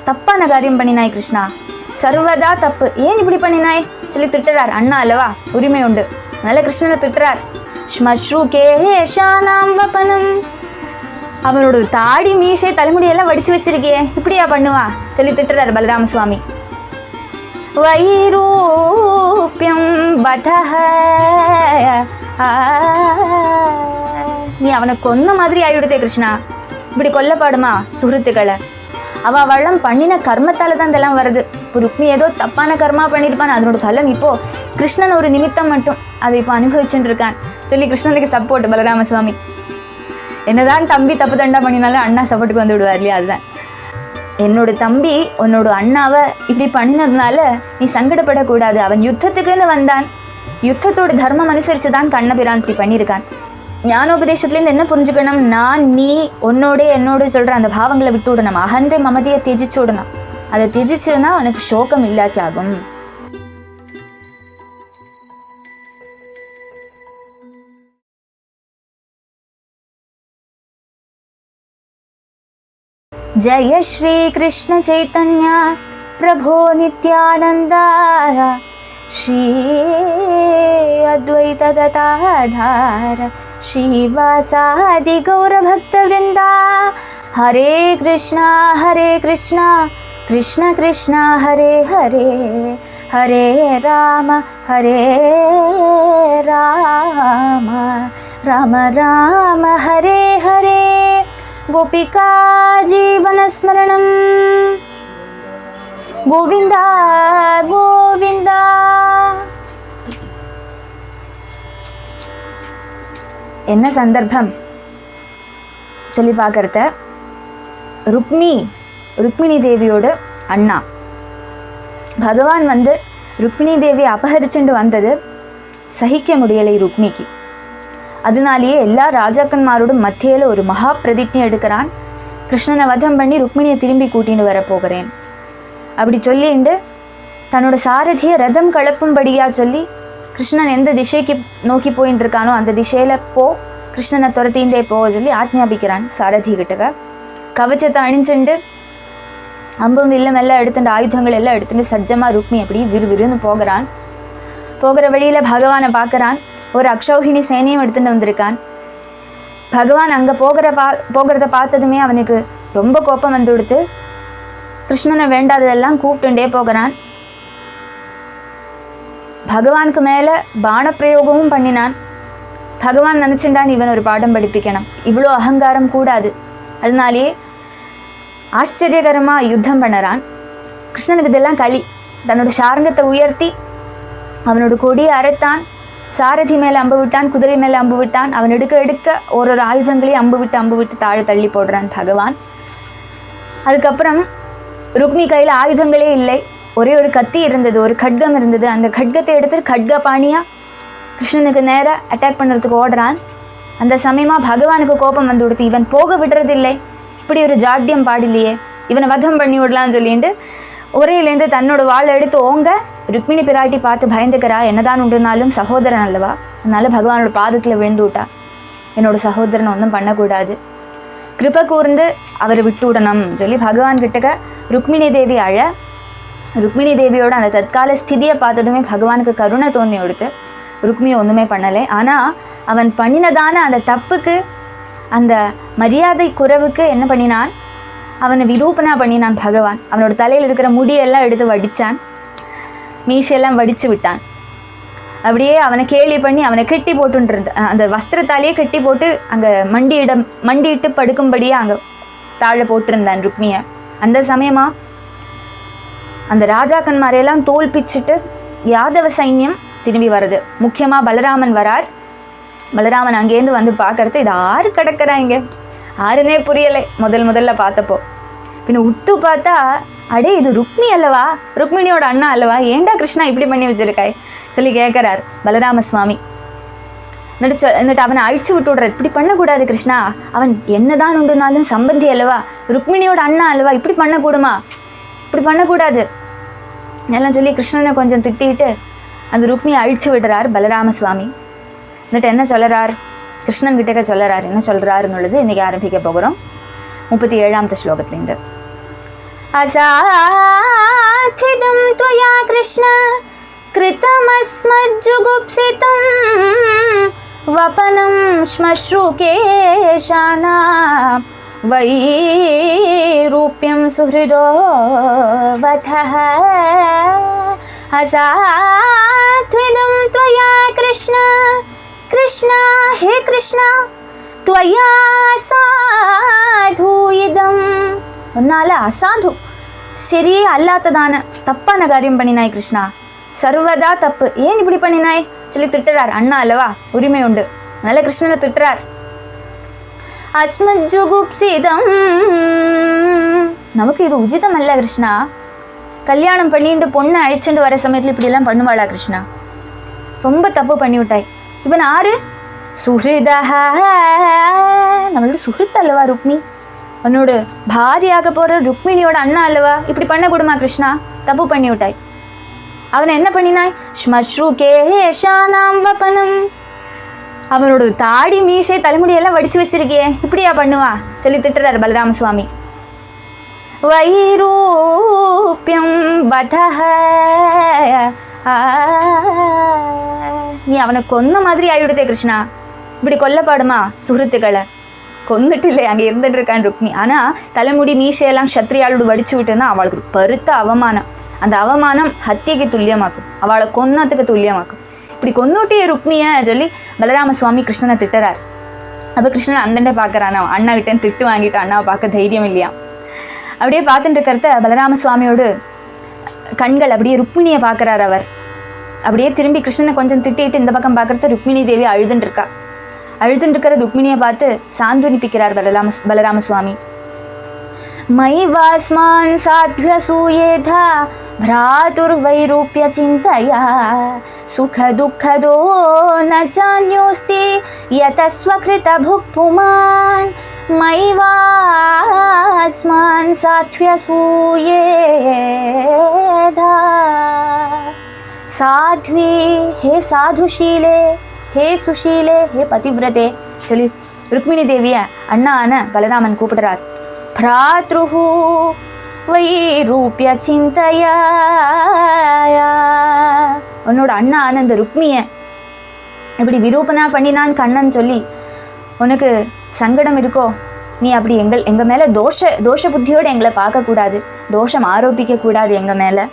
தப்பான காரியம் பண்ணினாய் கிருஷ்ணா, சர்வதா தப்பு, ஏன் இப்படி பண்ணினாய் சொல்லி திட்டுறார். அண்ணா அல்லவா, உரிமை உண்டு, அதனால கிருஷ்ணனை திட்டுறார். ஸ்மஸ்ரு கேஷானாம் வபனம், அவனோட தாடி மீசை தலைமுடியெல்லாம் வடிச்சு வச்சிருக்கியே, இப்படியா பண்ணுவா சொல்லி திட்டுறார் பலராம சுவாமி. வைரூப்யம் வதஹ, நீ அவனை கொன்ன மாதிரி ஆயிடுதே கிருஷ்ணா, இப்படி கொல்லப்பாடுமா சுகிருத்துக்களை? அவள் வள்ளம் பண்ணின கர்மத்தால் தான் இதெல்லாம் வருது. இப்போ ருக்மி ஏதோ தப்பான கர்மா பண்ணியிருப்பான், அதனோட பலம் இப்போது கிருஷ்ணன் ஒரு நிமித்தம் மட்டும் அதை இப்போ அனுபவிச்சுட்டு இருக்கான் சொல்லி கிருஷ்ணனுக்கு சப்போர்ட் பலராம சுவாமி. என்னதான் தம்பி தப்பு தண்டா பண்ணினாலும் அண்ணா சப்போர்ட்டுக்கு வந்து விடுவார் இல்லையா? அதுதான், என்னோட தம்பி உன்னோட அண்ணாவை இப்படி பண்ணினதுனால நீ சங்கடப்படக்கூடாது, அவன் யுத்தத்துக்குன்னு வந்தான், யுத்தத்தோட தர்மம் அனுசரித்து தான் கண்ணபிரான் இப்படி பண்ணியிருக்கான். ஞானோபதேசத்துலேருந்து என்ன புரிஞ்சுக்கணும், நான் நீ உன்னோட என்னோட சொல்கிற அந்த பாவங்களை விட்டு விடணும், அகந்தை மமதியை தியஜிச்சு விடணும். அதை தியஜிச்சுன்னா உனக்கு சோகம் இல்லாக்கி ஆகும். जय श्री कृष्ण चैतन्य प्रभो नित्यानंद श्री अद्वैत गदाधर श्रीवासादि गौर भक्त वृंदा। हरे कृष्णा कृष्ण कृष्ण हरे हरे, हरे राम राम राम हरे हरे। गोपिका जीवन स्मरणं गोविंदा गोविंदा। என்ன சந்தர்ப்பம் சொல்லி பார்க்கறத, ருக்மிணி தேவியோட அண்ணா பகவான் வந்து ருக்மிணி தேவியை அபகரிச்சுட்டு வந்தது சகிக்க முடியலை ருக்மிக்கு. அதனாலேயே எல்லா ராஜாக்கன்மாரோட மத்தியில் ஒரு மகா பிரதிஜை எடுக்கிறான், கிருஷ்ணனை வதம் பண்ணி ருக்மிணியை திரும்பி கூட்டின்னு வரப்போகிறேன் அப்படி சொல்லிண்டு தன்னோட சாரதியை ரதம் கலப்பும்படியாக சொல்லி கிருஷ்ணன் எந்த திசைக்கு நோக்கி போயின்னு இருக்கானோ அந்த திசையில் போ, கிருஷ்ணனை துரத்தின்றே போக சொல்லி ஆக்ஞாபிக்கிறான் சாரதி கிட்டக்க. கவச்சத்தை அணிஞ்சுண்டு அம்பும் வில்லும் எல்லாம் எடுத்துட்டு ஆயுதங்கள் எல்லாம் எடுத்துட்டு சஜ்ஜமாக ருக்மி அப்படி விறுவிறுன்னு போகிற வழியில் பகவானை பார்க்குறான். ஒரு அக்ஷௌஹிணி சேனையும் எடுத்துகிட்டு வந்திருக்கான். பகவான் அங்கே போகிறத பார்த்ததுமே அவனுக்கு ரொம்ப கோபம் வந்து கொடுத்து கிருஷ்ணனை வேண்டாததெல்லாம் கூப்பிட்டுண்டே போகிறான். பகவானுக்கு மேலே பானப்பிரயோகமும் பண்ணினான். பகவான் நினச்சிண்டான் இவன் ஒரு பாடம் படிப்பிக்கணும், இவ்வளோ அகங்காரம் கூடாது. அதனாலேயே ஆச்சரியகரமாக யுத்தம் பண்ணுறான். கிருஷ்ணனுக்கு இதெல்லாம் களி, தன்னோட சாரங்கத்தை உயர்த்தி அவனோட கொடியை அரைத்தான், சாரதி மேலே அம்பு விட்டான், குதிரை மேலே அம்பு விட்டான். அவன் எடுக்க ஒரு ஆயுதங்களையும் அம்பு விட்டு தாழ தள்ளி போடுறான் பகவான். அதுக்கப்புறம் ருக்மி கையில் ஆயுதங்களே இல்லை, ஒரே ஒரு கத்தி இருந்தது, ஒரு கட்கம் இருந்தது. அந்த கட்கத்தை எடுத்துட்டு கட்கபாணியாக கிருஷ்ணனுக்கு நேராக அட்டாக் பண்ணுறதுக்கு ஓடுறான். அந்த சமயமாக பகவானுக்கு கோபம் வந்து கொடுத்து இவன் போக விடுறதில்லை, இப்படி ஒரு ஜாட்டியம் பாடில்லையே, இவனை வதம் பண்ணி விடலான்னு சொல்லிட்டு ஒரேலேருந்து தன்னோட வாழை எடுத்து ஓங்க ருக்மிணி பிராட்டி பார்த்து பயந்துக்கிறா. என்னதான் உண்டுனாலும் சகோதரன் அல்லவா, அதனால பகவானோட பாதத்தில் விழுந்து விட்டா. என்னோட சகோதரனை ஒன்றும் பண்ணக்கூடாது, கிருபை கூர்ந்து அவரை விட்டு விடணும் சொல்லி பகவான் கிட்டக்க ருக்மிணி தேவி அழ. ருக்மிணி தேவியோட அந்த தற்கால ஸ்திதியை பார்த்ததுமே பகவானுக்கு கருணை தோணி கொடுத்து ருக்மியை ஒன்றுமே பண்ணலை. ஆனால் அவன் பண்ணினதான அந்த தப்புக்கு, அந்த மரியாதை குறைவுக்கு என்ன பண்ணினான், அவனை விரூபனா பண்ணினான் பகவான். அவனோட தலையில் இருக்கிற முடியெல்லாம் எடுத்து வடித்தான், மீசெல்லாம் வடித்து விட்டான். அப்படியே அவனை கேலி பண்ணி அவனை கெட்டி போட்டுருந்த அந்த வஸ்திரத்தாலேயே கெட்டி போட்டு அங்கே மண்டியிட்டு படுக்கும்படியே அங்கே தாழ போட்டிருந்தான் ருக்மியை. அந்த சமயமாக அந்த ராஜாக்கன்மாரையெல்லாம் தோல் பிச்சுட்டு யாதவ சைன்யம் திரும்பி வருது. முக்கியமாக பலராமன் வரார். பலராமன் அங்கேருந்து வந்து பார்க்கறது, இது ஆறு கிடக்கிறா இங்கே, ஆறுனே புரியலை முதல்ல பார்த்தப்போ. பின்ன உத்து பார்த்தா, அடே இது ருக்மி அல்லவா, ருக்மிணியோட அண்ணா அல்லவா, ஏண்டா கிருஷ்ணா இப்படி பண்ணி வச்சிருக்காய் சொல்லி கேட்குறார் பலராம சுவாமி. എന്നിട്ട് அவனை அழிச்சு விட்டு விடுறார். இப்படி பண்ணக்கூடாது கிருஷ்ணா, அவன் என்னதான் உண்டுனாலும் சம்பந்தி அல்லவா, ருக்மிணியோட அண்ணா அல்லவா, இப்படி பண்ணக்கூடுமா, இப்படி பண்ணக்கூடாது எல்லாம் சொல்லி கிருஷ்ணனை கொஞ்சம் திட்டிட்டு அந்த ருக்மியை அழிச்சு விடுறார் பலராம சுவாமி. എന്നിട്ട് என்ன சொல்கிறார், கிருஷ்ணன் கிட்டக்க சொல்கிறார், என்ன சொல்கிறாருன்னுள்ளது இன்றைக்கி ஆரம்பிக்க போகிறோம் 37ஆம் ஸ்லோகத்துலேருந்து. அசாத்விதம் त्वया कृष्ण कृतमस्मज्जुगुप्सितं वपनं श्मश्रुकेशानां वैरूप्यं सुहृदो वथः असात्विदं त्वया कृष्ण कृष्ण हे कृष्ण त्वया साधु इदं உன்னால அசாது சரியே அல்லாததான தப்பான காரியம் பண்ணினாய் கிருஷ்ணா, சர்வதா தப்பு, ஏன் இப்படி பண்ணினாய் சொல்லி திட்டுறார். அண்ணா அல்லவா, உரிமை உண்டு, அதனால கிருஷ்ணனை திட்டுறார். அஸ்மஜுகுப்சிதம், நமக்கு இது உச்சிதம் அல்ல கிருஷ்ணா. கல்யாணம் பண்ணிட்டு பொண்ணை அழைச்சிட்டு வர சமயத்தில் இப்படியெல்லாம் பண்ணுவாளா கிருஷ்ணா, ரொம்ப தப்பு பண்ணிவிட்டாய். இவன் ஆறு சுஹிருதஹ, நம்மளோட சுஹிருத் அல்லவா ருக்மி, உன்னோட பாரியாக போகிற ருக்மிணியோட அண்ணா அல்லவா, இப்படி பண்ணக்கூடுமா கிருஷ்ணா, தப்பு பண்ணி விட்டாய். அவனை என்ன பண்ணினாய், ஸ்மஸ்ரு கேஷானாம் வபனம், அவனோட தாடி மீசை தலைமுடியெல்லாம் வடிச்சு வச்சிருக்கியே, இப்படியா பண்ணுவா சொல்லி திட்டுறாரு பலராம சுவாமி. வைரூப்யம் வதஹ, நீ அவனை கொன்ன மாதிரி ஆகிவிடுதே கிருஷ்ணா, இப்படி கொல்லப்பாடுமா சுகிருத்துக்களை, கொந்துட்டு இல்லை அங்கே இருந்துட்டு இருக்கான் ருக்மி. ஆனால் தலைமுடி மீசையெல்லாம் க்ஷத்ரியாளோடு வடிச்சு விட்டுன்னா அவளுக்கு பருத்த அவமானம், அந்த அவமானம் ஹத்தியக்கு துல்லியமாக்கும், அவளை கொன்னத்துக்கு துல்லியமாக்கும். இப்படி கொன்னுட்டிய ருக்மியை சொல்லி பலராம சுவாமி கிருஷ்ணனை திட்டுறார். அப்போ கிருஷ்ணன் அந்தண்டை பார்க்குறான், அண்ணா கிட்டே திட்டு வாங்கிட்டு அண்ணாவை பார்க்க தைரியம் இல்லையா. அப்படியே பார்த்துட்டு இருக்கிறத பலராம சுவாமியோடு கண்கள் அப்படியே ருக்மிணியை பார்க்குறார். அவர் அப்படியே திரும்பி கிருஷ்ணனை கொஞ்சம் திட்டிட்டு இந்த பக்கம் பார்க்குறத ருக்மிணி தேவி அழுதுன்னு இருக்கா. அழுதுன்னு இருக்கிற ருக்மிணியை பார்த்து சாந்த்வனிப்பிக்கிறார் பலராம சுவாமி. மை வாஸ்மான் சாத்வசூயேதா भ्रातुर्वैरूप्य चिन्तया सुख दुःखदो न चान्योस्ति यतस्वकृत भुक्पुमान् मैवास्मान् साध्व्यसूयेधा साध्वी हे साधुशीले हे सुशीले हे पतिव्रते சொல்லி ருக்மிணி தேவியை அண்ணான பலராமன் கூப்பிடுறார். பிராத்ருஹு வைரூப்ய சிந்தையா, உன்னோட அண்ணா அந்த ருக்மியை இப்படி விரூபனா பண்ணினான் கண்ணன் சொல்லி உனக்கு சங்கடம் இருக்கோ, நீ அப்படி எங்கள் மேலே தோஷ புத்தியோடு எங்களை பார்க்கக்கூடாது, தோஷம் ஆரோபிக்கக்கூடாது எங்கள் மேலே.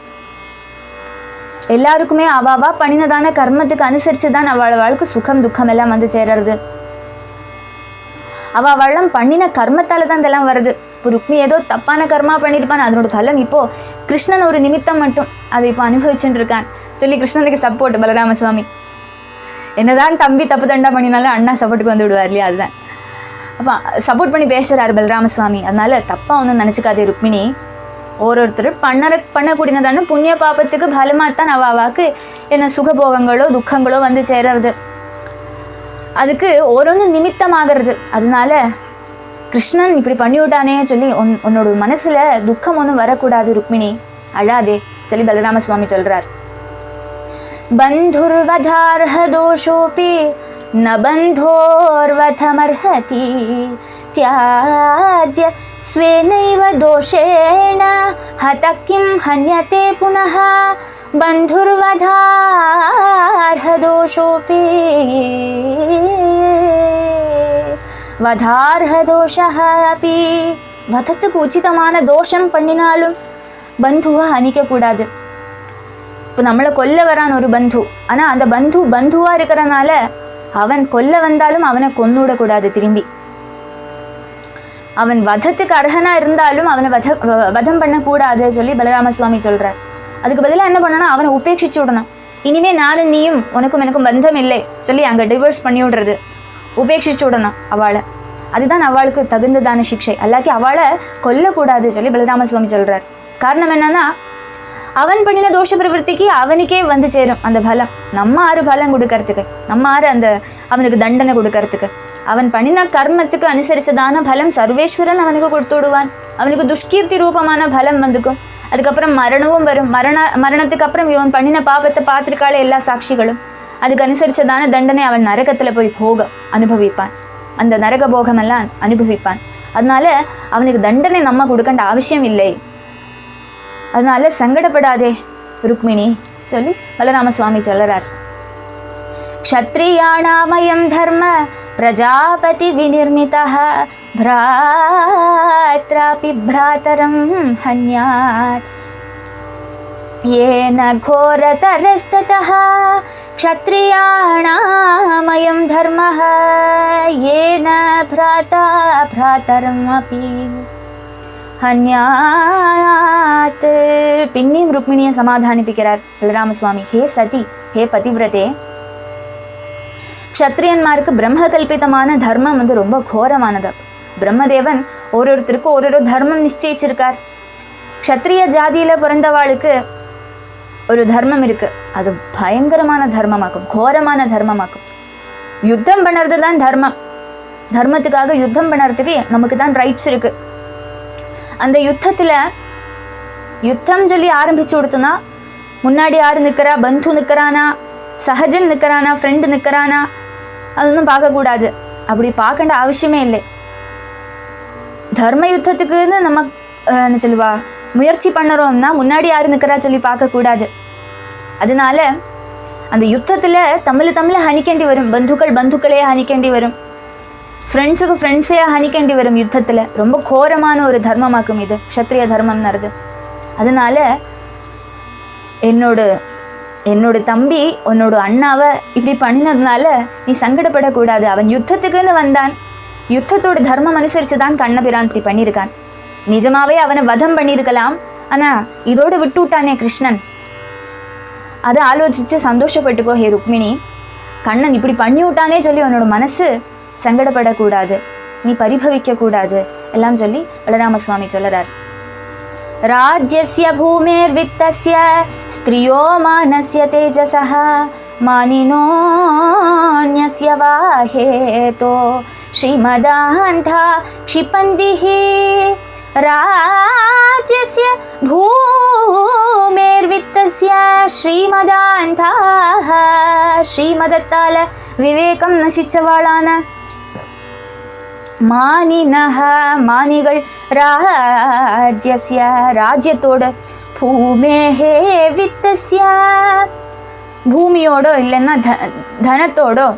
எல்லாருக்குமே அவாவா பண்ணினதான கர்மத்துக்கு அனுசரித்து தான் அவளுக்கு சுகம் துக்கம் எல்லாம் வந்து சேருறது. அவளும் பண்ணின கர்மத்தால் தான் இதெல்லாம் வருது. இப்போ ருக்மி ஏதோ தப்பான கர்மா பண்ணியிருப்பான், அதனோட பலம் இப்போது கிருஷ்ணன் ஒரு நிமித்தம் மட்டும் அதை இப்போ அனுபவிச்சுட்டு இருக்கான் சொல்லி கிருஷ்ணனுக்கு சப்போர்ட் பலராம சுவாமி. என்னதான் தம்பி தப்பு தண்டா பண்ணினாலும் அண்ணா சப்போர்ட்டுக்கு வந்து விடுவார் இல்லையா, அதுதான். அப்போ சப்போர்ட் பண்ணி பேசுகிறார் பலராம சுவாமி. அதனால தப்பாக ஒன்றும் நினச்சிக்காதே ருக்மிணி, ஒருத்தர் பண்ணக்கூடியதான புண்ணிய பாபத்துக்கு பலமாகத்தான் அவாக்கு என்ன சுகபோகங்களோ துக்கங்களோ வந்து சேருறது, அதுக்கு ஓரோன்னு நிமித்தமாகிறது. அதனால கிருஷ்ணன் இப்படி பண்ணிவிட்டானே சொல்லி உன்னோட மனசில் துக்கம் ஒன்றும் வரக்கூடாது ருக்மிணி, அழாதே சொல்லி பலராம சுவாமி சொல்கிறார். பந்துர்வதார்ஹ தோஷோபி ந பந்தோர்வதமர்ஹதி தியாஜ்ய ஸ்வேனைவ தோஷேண ஹத கிம் ஹன்யதே புனஹ பந்துர்வதார்ஹ தோஷோபி வதார்ஹ தோஷஹ அபி, வதத்துக்கு உச்சிதமான தோஷம் பண்ணினாலும் பந்துவை அணிக்கக்கூடாது. இப்போ நம்மளை கொல்ல வரான் ஒரு பந்து, ஆனால் அந்த பந்துவாக இருக்கிறனால அவன் கொல்ல வந்தாலும் அவனை கொன்னுவிடக்கூடாது. திரும்பி அவன் வதத்துக்கு அர்ஹனாக இருந்தாலும் அவனை வதம் பண்ணக்கூடாது சொல்லி பலராம சுவாமி சொல்கிறார். அதுக்கு பதிலாக என்ன பண்ணணும், அவனை உபேட்சிச்சு விடணும். இனிமேல் நானும் நீயும் உனக்கும் எனக்கும் பந்தம் இல்லை சொல்லி அங்கே டிவோர்ஸ் பண்ணி விடுறது, உபேட்சிச்சு விடணும் அவளை. அதுதான் அவளுக்கு தகுந்ததான சிக்ஷை. அல்லாக்கி அவளை கொல்லக்கூடாது சொல்லி பலராம சுவாமி சொல்கிறார். காரணம் என்னன்னா, அவன் பண்ணின தோஷ பிரவருத்திக்கு அவனுக்கே வந்து சேரும் அந்த பலம். நம்ம ஆறு பலம் கொடுக்கறதுக்கு, நம்ம ஆறு அந்த அவனுக்கு தண்டனை கொடுக்கறதுக்கு, அவன் பண்ணின கர்மத்துக்கு அனுசரிச்சதான பலம் சர்வேஸ்வரன் அவனுக்கு கொடுத்து விடுவான். அவனுக்கு துஷ்கீர்த்தி ரூபமான பலம் வந்துக்கும். அதுக்கப்புறம் மரணமும் வரும். மரணத்துக்கு அப்புறம் இவன் பண்ணின பாபத்தை பார்த்துருக்காளே எல்லா சாட்சிகளும், அதுக்கு அனுசரிச்சதான தண்டனை அவன் நரகத்தில் போய் அனுபவிப்பான். அந்த நரக போகமெல்லாம் அனுபவிப்பான். அதனால அவனுக்கு தண்டனை நம்ம கொடுக்கண்ட அவசியம் இல்லை அதனால சங்கடப்படாதே ருக்மிணி சொல்லி பலராம சுவாமி சொல்லுறார். க்ஷத்ரியாணாமயம் தர்ம பிரஜாபதி விநிர்மிதः भ्रात्रापि भ्रातरं हन्यात् येन घोरतरस्ततः क्षत्रियाणामयं धर्मः येन भ्राता भ्रातरम् अपि हन्यात्. பின்னியும் ருக்மிணியை சமாதானிப்பிக்கிறார் பலராமசுவாமி. ஹே சதி, ஹே பதிவிரதே, க்ஷத்ரியன்மாருக்கு பிரம்ம கல்பிதமான தர்மம் ரொம்ப கோரமானது. பிரம்மதேவன் ஒருத்தருக்கும் ஒரு தர்மம் நிச்சயிச்சிருக்கார். க்ஷத்ரிய ஜாதியில் பிறந்தவாளுக்கு ஒரு தர்மம் இருக்குது. அது பயங்கரமான தர்மமாக்கும், கோரமான தர்மமாக்கும். யுத்தம் பண்ணுறது தான் தர்மம். தர்மத்துக்காக யுத்தம் பண்ணுறதுக்கு நமக்கு தான் ரைட்ஸ் இருக்குது. அந்த யுத்தம் சொல்லி ஆரம்பிச்சு கொடுத்தோன்னா முன்னாடி யார் நிற்கிறா, பந்து நிற்கிறானா, சஹஜன் நிற்கிறானா, ஃப்ரெண்டு நிற்கிறானா, அதொன்னும் பார்க்கக்கூடாது. அப்படி பார்க்கண்ட அவசியமே இல்லை. தர்ம யுத்தத்துக்குன்னு நம்ம என்ன சொல்லுவா முயற்சி பண்ணுறோம்னா முன்னாடி யார் நிற்கிறா சொல்லி பார்க்கக்கூடாது. அதனால அந்த யுத்தத்தில் தமிழை ஹனிக்கேண்டி வரும். பந்துக்களே ஹனிக்கேண்டி வரும். ஃப்ரெண்ட்ஸே ஹனிக்கேண்டி வரும். யுத்தத்தில் ரொம்ப கோரமான ஒரு தர்மமாக்கும் இது க்ஷத்ரிய தர்மம்னது. அதனால என்னோட தம்பி உன்னோட அண்ணாவை இப்படி பண்ணினதுனால நீ சங்கடப்படக்கூடாது. அவன் யுத்தத்துக்குன்னு வந்தான். யுத்தத்தோட தர்மம் அனுசரித்து தான் கண்ணபிரான் இப்படி பண்ணியிருக்கான். நிஜமாவே அவனை வதம் பண்ணியிருக்கலாம். ஆனால் இதோடு விட்டு விட்டானே கிருஷ்ணன். அதை ஆலோசித்து சந்தோஷப்பட்டுக்கோ ஹே ருக்மிணி. கண்ணன் இப்படி பண்ணி விட்டானே சொல்லி உன்னோட மனசு சங்கடப்படக்கூடாது, நீ பரிபவிக்கக்கூடாது எல்லாம் சொல்லி பலராமசுவாமி சொல்லுறார். ராஜ்யஸ்ய பூமிர்வித்தஸ்ய ஸ்திரியோ மானஸ்ய தேஜசः மானினோன்யஸ்ய வாஹேதோ ஸ்ரீமதாந்தா க்ஷிபந்திः. ராஜ்யஸ்ய பூமிர்வித்தஸ்ய ஸ்ரீமதாந்தாः ஸ்ரீமதத்தால விவேகம் நசிச்சவாளான மானினஹ மானிகள் ராஜ்யஸ்ய ராஜ்யத்தோட பூமேஹே வித்தஸ்ய பூமியோடோ இல்லைன்னா தனத்தோடோ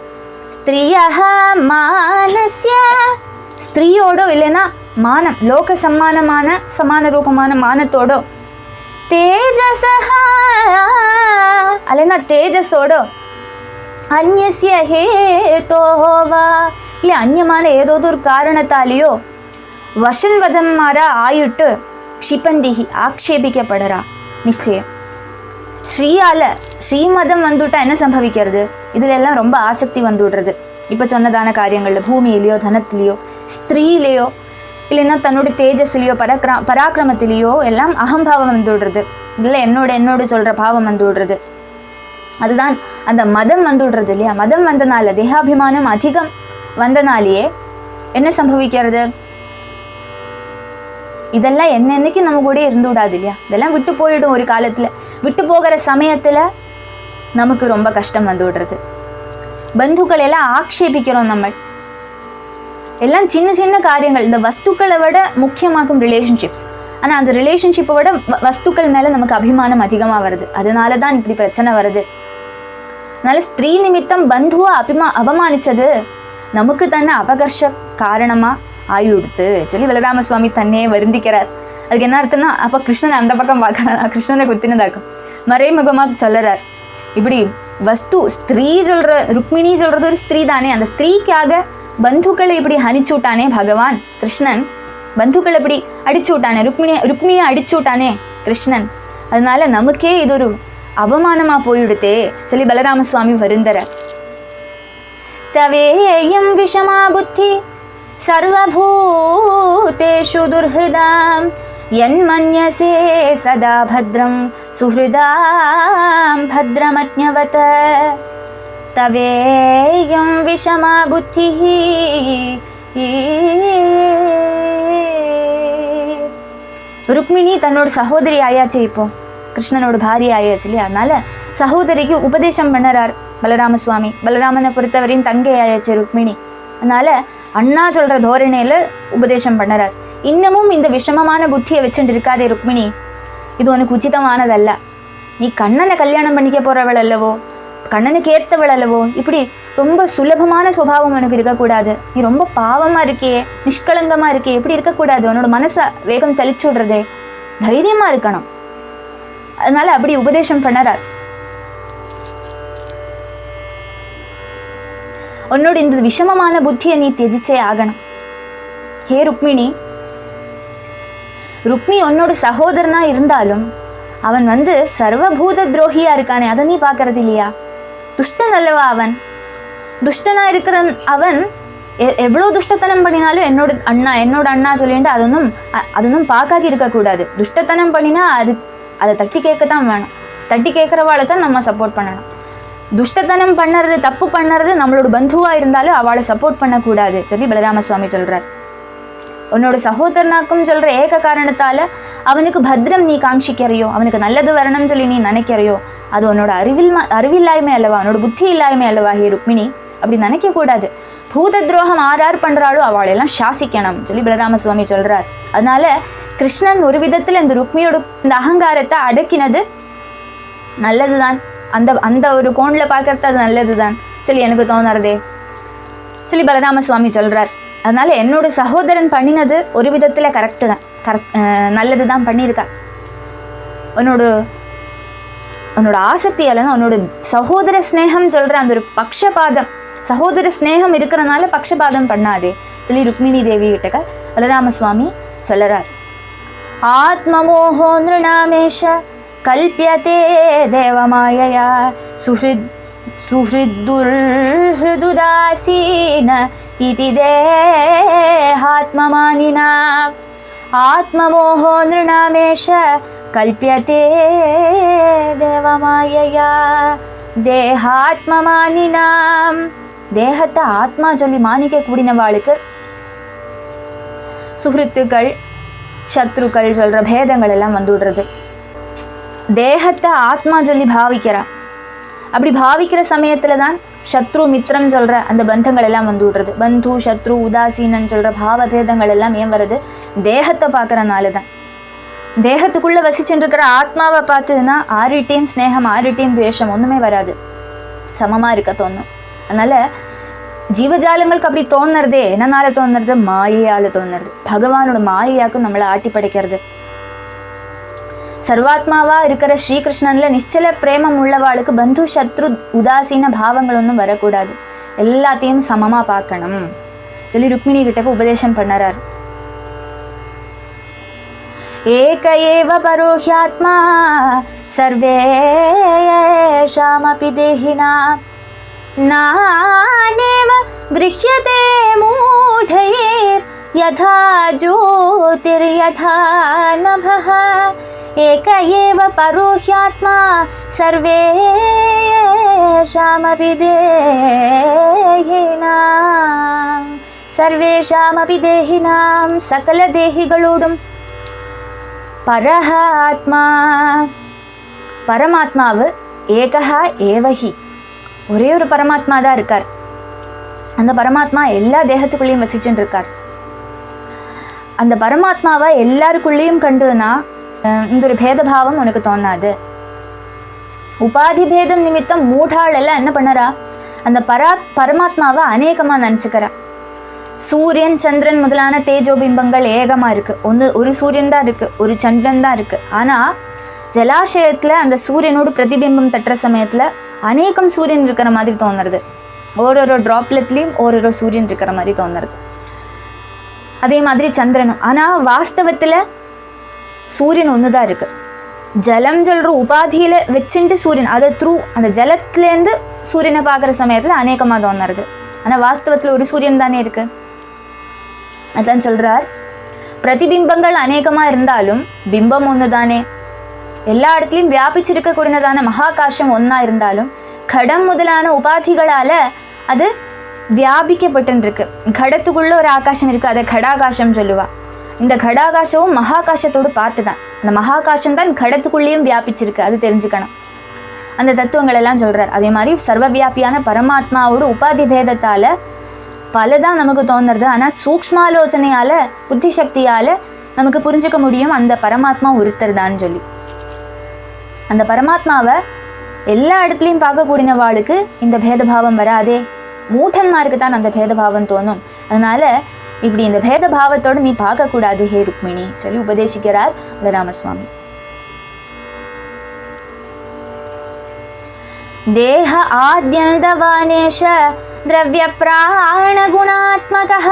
ஸ்திரியஹ மானஸ்ய ஸ்திரீயோடோ இல்லைன்னா மானம் லோக சம்மானமான சமான ரூபமான மானத்தோடோ தேஜசஹ அல்லைன்னா தேஜஸோடோ அந்நிய ஹேதோவா இல்லை அந்நியமான ஏதோ ஒரு காரணத்தாலேயோ வசன்வதன்மாரா ஆயிட்டு க்ஷிபந்திஹி ஆக்ஷேபிக்கப்படுறா. நிச்சயம் ஸ்ரீமதம் வந்துவிட்டா என்ன சம்பவிக்கிறது? இதில் எல்லாம் ரொம்ப ஆசக்தி வந்துவிடுறது. இப்போ சொன்னதான காரியங்களில் பூமியிலையோ தனத்திலேயோ ஸ்திரீலேயோ இல்லைன்னா தன்னோட தேஜஸ்லேயோ பராக்கிரமத்திலேயோ எல்லாம் அகம்பாவம் வந்துவிடுறது. இதில் என்னோட சொல்கிற பாவம் வந்துவிடுறது. அதுதான் அந்த மதம் வந்துவிடுறது இல்லையா? மதம் வந்தனால தேகாபிமானம் அதிகம் வந்தனாலேயே என்ன சம்பவிக்கிறது? இதெல்லாம் என்னன்னைக்கு நம்ம கூட இருந்து விடாது இல்லையா? இதெல்லாம் விட்டு போயிடும். ஒரு காலத்தில் விட்டு போகிற சமயத்தில் நமக்கு ரொம்ப கஷ்டம் வந்து விடுறது. பந்துக்களை எல்லாம் ஆக்ஷேபிக்கிறோம். நம்ம எல்லாம் சின்ன சின்ன காரியங்கள், இந்த வஸ்துக்களை விட முக்கியமாக்கும் ரிலேஷன்ஷிப்ஸ். ஆனால் அந்த ரிலேஷன்ஷிப்பை விட வஸ்துக்கள் மேலே நமக்கு அபிமானம் அதிகமாக வருது. அதனால தான் இப்படி பிரச்சனை வருது. அதனால ஸ்திரீ நிமித்தம் பந்துவை அவமானிச்சது நமக்கு தானே அபகர்ஷ காரணமாக ஆயுடுத்து சொல்லி பலராமசுவாமி தன்னையே வருந்திக்கிறார். அதுக்கு என்ன அர்த்தம்னா, அப்போ கிருஷ்ணன் அந்த பக்கம் பார்க்குறான், கிருஷ்ணனை குத்தினதாக்கும் மறைமுகமாக சொல்லுறார். இப்படி வஸ்து ஸ்திரீ சொல்கிற ருக்மிணி சொல்கிறது ஒரு ஸ்திரீ தானே, அந்த ஸ்திரீக்காக பந்துக்களை இப்படி ஹனிச்சு விட்டானே பகவான் கிருஷ்ணன். பந்துக்களை இப்படி அடிச்சு விட்டானே, ருக்மிணியை அடிச்சு விட்டானே கிருஷ்ணன். அதனால நமக்கே இது ஒரு அவமானமாக போயிடுத்தே சொல்லி பலராமசுவாமி வருந்தர. தவேயம் விஷமா புத்தி சர்வபூதேஷு துர்ஹிருதாம் யன்மன்யசே சதா பத்ரம் சுஹிருதாம் பத்ரமத்யவத. தவேயம் விஷமா புத்தி. ருக்மிணி தன்னோட சகோதரி ஆயாச்சு, இப்போ கிருஷ்ணனோட பாரிய ஆயாச்சு இல்லையா? அதனால சகோதரிக்கு உபதேசம் பண்ணுறார் பலராமசுவாமி. பலராமனை பொறுத்தவரையும் தங்கை ஆயாச்சு ருக்மிணி. அதனால அண்ணா சொல்கிற தோரணையில் உபதேசம் பண்ணுறார். இன்னமும் இந்த விஷமமான புத்தியை வச்சுட்டு இருக்காதே ருக்மிணி, இது உனக்கு உச்சிதமானதல்ல, நீ கண்ணனை கல்யாணம் பண்ணிக்க போகிறவள் அல்லவோ, கண்ணனுக்கு ஏற்றவள் அல்லவோ, இப்படி ரொம்ப சுலபமான சுபாவம் உனக்கு இருக்கக்கூடாது, நீ ரொம்ப பாவமாக இருக்கே, நிஷ்கலங்கமாக இருக்கே, இப்படி இருக்கக்கூடாது, உன்னோட மனசை வேகம் சலிச்சு விடுறதே, தைரியமாக இருக்கணும். அதனால அப்படி உபதேசம் பண்ணறார். உன்னோட இந்த விஷமமான புத்தியை நீ தியஜிச்சே ஆகணும். ஹே ருக்மிணி, ருக்மி உன்னோட சகோதரனா இருந்தாலும் அவன் சர்வபூத துரோகியா இருக்கானே, அதை நீ பார்க்கறது இல்லையா? துஷ்டன் அல்லவா அவன்? துஷ்டனா இருக்கிற அவன் எவ்வளோ துஷ்டத்தனம் பண்ணினாலும் என்னோட அண்ணா சொல்லிட்டு அதொன்னும் பார்க்காக்கி இருக்கக்கூடாது. துஷ்டத்தனம் பண்ணினா அதை தட்டி கேட்கத்தான் வேணும். தட்டி கேட்குறவாளை தான் நம்ம சப்போர்ட் பண்ணணும். துஷ்டத்தனம் பண்ணுறது, தப்பு பண்ணுறது நம்மளோட பந்துவாக இருந்தாலும் அவளை சப்போர்ட் பண்ணக்கூடாது சொல்லி பலராம சுவாமி சொல்கிறார். உன்னோட சகோதரனாக்கும் சொல்கிற ஏக காரணத்தால் அவனுக்கு பத்ரம் நீ காமிச்சிக்கிறையோ, அவனுக்கு நல்லது வரணும்னு சொல்லி நீ நினைக்கிறையோ, அது உன்னோட அறிவில்லாய்மை அல்லவா, உன்னோட புத்தி இல்லாய்மை அல்லவா ஹே ருக்மிணி? அப்படி நினைக்கக்கூடாது. பூத துரோகம் ஆறார் பண்ணுறாளோ அவளெல்லாம் சாசிக்கணும் சொல்லி பலராம சுவாமி சொல்கிறார். அதனால கிருஷ்ணன் ஒரு விதத்தில் இந்த ருக்மியோட இந்த அகங்காரத்தை அடக்கினது நல்லது தான். அந்த ஒரு கோணில் பார்க்கறது அது நல்லது தான் சொல்லி எனக்கு தோணுறதே சொல்லி பலராம சுவாமி சொல்கிறார். அதனால என்னோட சகோதரன் பண்ணினது ஒரு விதத்தில் கரெக்டு தான், நல்லது தான் பண்ணியிருக்கா. உன்னோட ஆசக்தியால் தான் உன்னோட சகோதர ஸ்நேகம் சொல்கிற அந்த ஒரு பக்ஷபாதம், சகோதர ஸ்நேகம் இருக்கிறனால பக்ஷபாதம் பண்ணாதே சொல்லி ருக்மிணி தேவி கிட்ட பலராம சுவாமி சொல்லுறார். ஆத்மமோஹோ நிருணாமேஷ கல்பியதே தேவமாயயா சுஹிதுர்ஹுதாசீன இதி தேஹாத்மமானினா. ஆத்மமோஹோ நிருணாமேஷ கல்பியதே தேவமாயயா தேஹாத்மமானினாம். தேகத்தை ஆத்மா சொல்லி மானிக்க கூடினவாளுக்கு சுஹித்துக்கள் சத்ருக்கள் சொல்கிற பேதங்கள் எல்லாம் வந்துடுறது. தேகத்தை ஆத்மா சொல்லி பாவிக்கிறா. அப்படி பாவிக்கிற சமயத்தில் தான் சத்ரு மித்திரம் சொல்கிற அந்த பந்தங்கள் எல்லாம் வந்து விடுறது. பந்து சத்ரு உதாசீனன்னு சொல்கிற பாவபேதங்கள் எல்லாம் ஏன் வருது? தேகத்தை பார்க்குறனால தான். தேகத்துக்குள்ளே வசிச்சுட்டு இருக்கிற ஆத்மாவை பார்த்துன்னா ஆரிட்டையும் ஸ்னேகம் ஆரிட்டையும் துவேஷம் ஒன்றுமே வராது, சமமாக இருக்க தோணும். அதனால் ஜீவஜாலங்களுக்கு அப்படி தோணுறதே என்னனால தோணுறது? மாயையால் தோணுறது. பகவானோட மாயையாக்கும் நம்மளை ஆட்டி படைக்கிறது. சர்வாத்மாவாக இருக்கிற ஸ்ரீகிருஷ்ணனில் நிச்சல பிரேமம் உள்ளவாளுக்கு பந்து சத்ரு உதாசீன பாவங்கள் ஒன்றும் வரக்கூடாது, எல்லாத்தையும் சமமாக பார்க்கணும் சொல்லி ருக்மிணி கிட்டக்கு உபதேசம் பண்ணறார். ஏக ஏவ பரோஹ்யாத்மா சர்வேஷாமபி தேஹினா நானேவ கிருஹ்யதே மூఢைர் யதா ஜோதிர்யதா நபஹ. ஏக ஏவ பரோஹ்யாத்மா சர்வேஷாமபி தேஹினாம். சர்வேஷாமபி தேஹினாம், சகல தேகிகளோடும் பரஹ ஆத்மா, பரமாத்மாவு ஏகஹா ஏவஹி, ஒரே ஒரு பரமாத்மா தான் இருக்கார். அந்த பரமாத்மா எல்லா தேகத்துக்குள்ளேயும் வசிச்சுட்டு இருக்கார். அந்த பரமாத்மாவை எல்லாருக்குள்ளேயும் கண்டுனா இந்த ஒரு பேதபாவம் உனக்கு தோணாது. உபாதி பேதம் நிமித்தம் மூடாள் எல்லாம் என்ன பண்ணறா? அந்த பரமாத்மாவை அநேகமாக நினச்சிக்கிறா. சூரியன் சந்திரன் முதலான தேஜோபிம்பங்கள் ஏகமாக இருக்குது. ஒரு சூரியன் தான் இருக்குது, ஒரு சந்திரன் தான் இருக்குது. ஆனால் ஜலாசயத்தில் அந்த சூரியனோடு பிரதிபிம்பம் தட்டுற சமயத்தில் அநேகம் சூரியன் இருக்கிற மாதிரி தோணுறது. ஓரொரு ட்ராப்லெட்லேயும் ஓரொரு சூரியன் இருக்கிற மாதிரி தோணுறது. அதே மாதிரி சந்திரனும். ஆனால் வாஸ்தவத்தில் சூரியன் ஒன்று தான் இருக்குது. ஜலம் சொல்கிற உபாதியில் வச்சுட்டு சூரியன், அதை அந்த ஜலத்துலேருந்து சூரியனை பார்க்குற சமயத்தில் அநேகமாக தோணுறது. ஆனால் வாஸ்தவத்தில் ஒரு சூரியன் தானே இருக்குது. அதான் சொல்கிறார், பிரதிபிம்பங்கள் அநேகமாக இருந்தாலும் பிம்பம் ஒன்று தானே. எல்லா இடத்துலையும் வியாபிச்சிருக்கக்கூடியதான மகாகாசம் ஒன்றா இருந்தாலும் கடம் முதலான உபாதிகளால் அது வியாபிக்கப்பட்டுருக்கு. கடத்துக்குள்ளே ஒரு ஆகாசம் இருக்குது, அதை கடாகாசம் சொல்லுவா. இந்த கடாகாசமும் மகாகாசத்தோடு பார்த்து தான். அந்த மகாகாசம் தான் கடத்துக்குள்ளேயும் வியாபிச்சிருக்கு, அது தெரிஞ்சுக்கணும். அந்த தத்துவங்கள் எல்லாம் சொல்கிறார். அதே மாதிரி சர்வவியாபியான பரமாத்மாவோட உபாதி பேதத்தால் பலதான் நமக்கு தோணுறது. ஆனால் சூக்ஷ்மாலோசனையால் புத்தி சக்தியால் நமக்கு புரிஞ்சுக்க முடியும் அந்த பரமாத்மா ஒருத்தர் தான் சொல்லி. அந்த பரமாத்மாவை எல்லா இடத்துலையும் பார்க்கக்கூடியவாளுக்கு இந்த பேதபாவம் வராதே, மூட்டன்மாருக்கு தான் அந்த பேதபாவம் தோணும். அதனால இப்படி இந்த பேதபாவத்தோடு நீ பார்க்கக்கூடாது ஹே ருக்மிணி சொல்லி உபதேசிக்கிறார் பலராமசுவாமி. தேஹ ஆத்யந்தவானேஷ திரவ்ய பிராண குணாத்மகः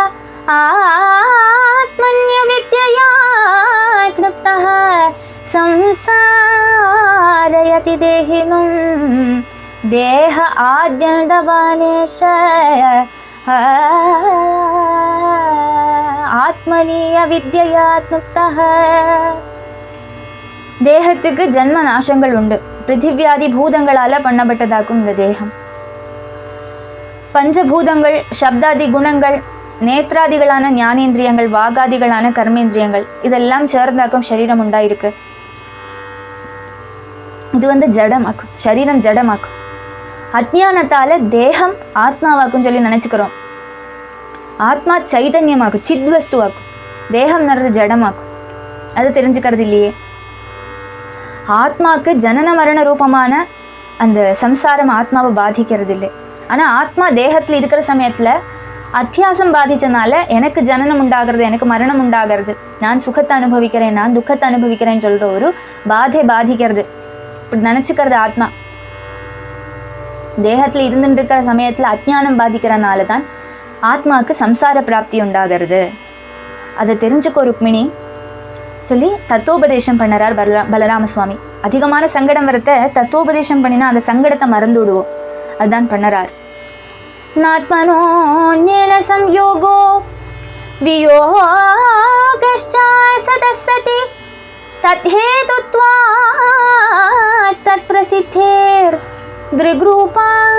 ஆத்மன்ய வித்யயா க்ளுப்தः संसारयति देहिनं देह आद्यन्तवानेश ஆத்மனிய வித்யாத்முக்தः. தேகத்துக்கு ஜன்ம நாசங்கள் உண்டு. பிருத்திவியாதி பூதங்களால் பண்ணப்பட்டதாக்கும் இந்த தேகம். பஞ்சபூதங்கள், சப்தாதி குணங்கள், நேத்ராதிகளான ஞானேந்திரியங்கள், வாகாதிகளான கர்மேந்திரியங்கள் இதெல்லாம் சேர்ந்தாக்கும் சரீரம் உண்டாயிருக்கு. இது ஜடமாக்கும், சரீரம் ஜடமாக்கும். அஜ்ஞானத்தால தேகம் ஆத்மாவாக்கும் சொல்லி நினச்சிக்கிறோம். ஆத்மா சைதன்யமாக்கும், சித்வஸ்துவாக்கும். தேகம் நடந்து ஜடமாக்கும், அது தெரிஞ்சுக்கிறது இல்லையே. ஆத்மாவுக்கு ஜனன மரண ரூபமான அந்த சம்சாரம் ஆத்மாவை பாதிக்கிறது இல்லை. ஆனால் ஆத்மா தேகத்தில் இருக்கிற சமயத்தில் அத்தியாசம் பாதித்தனால எனக்கு ஜனனம் உண்டாகிறது, எனக்கு மரணம் உண்டாகிறது, நான் சுகத்தை அனுபவிக்கிறேன், நான் துக்கத்தை அனுபவிக்கிறேன்னு சொல்கிற ஒரு பாதை பாதிக்கிறது. இப்படி நினச்சிக்கிறது ஆத்மா. தேகத்தில் இருந்துட்டு இருக்கிற சமயத்தில் அஜ்ஞானம் பாதிக்கிறனால தான் ஆத்மாவுக்கு சம்சார பிராப்தி உண்டாகிறது. அதை தெரிஞ்சுக்கோ ருக்மிணி சொல்லி தத்துவோபதேசம் பண்ணறார் பலராமசுவாமி. அதிகமான சங்கடம் வரத்தை தத்துவோபதேசம் பண்ணினா அந்த சங்கடத்தை மறந்து விடுவோம். அதுதான் பண்ணறார். நாத்மனோன்யேன சம்யோகோ வியோகஷ்ச சதஸ்ஸதி தத்ஹேதுத்வாத் தத்ப்ரசித்தேர் திருக்ரூபாभ्यां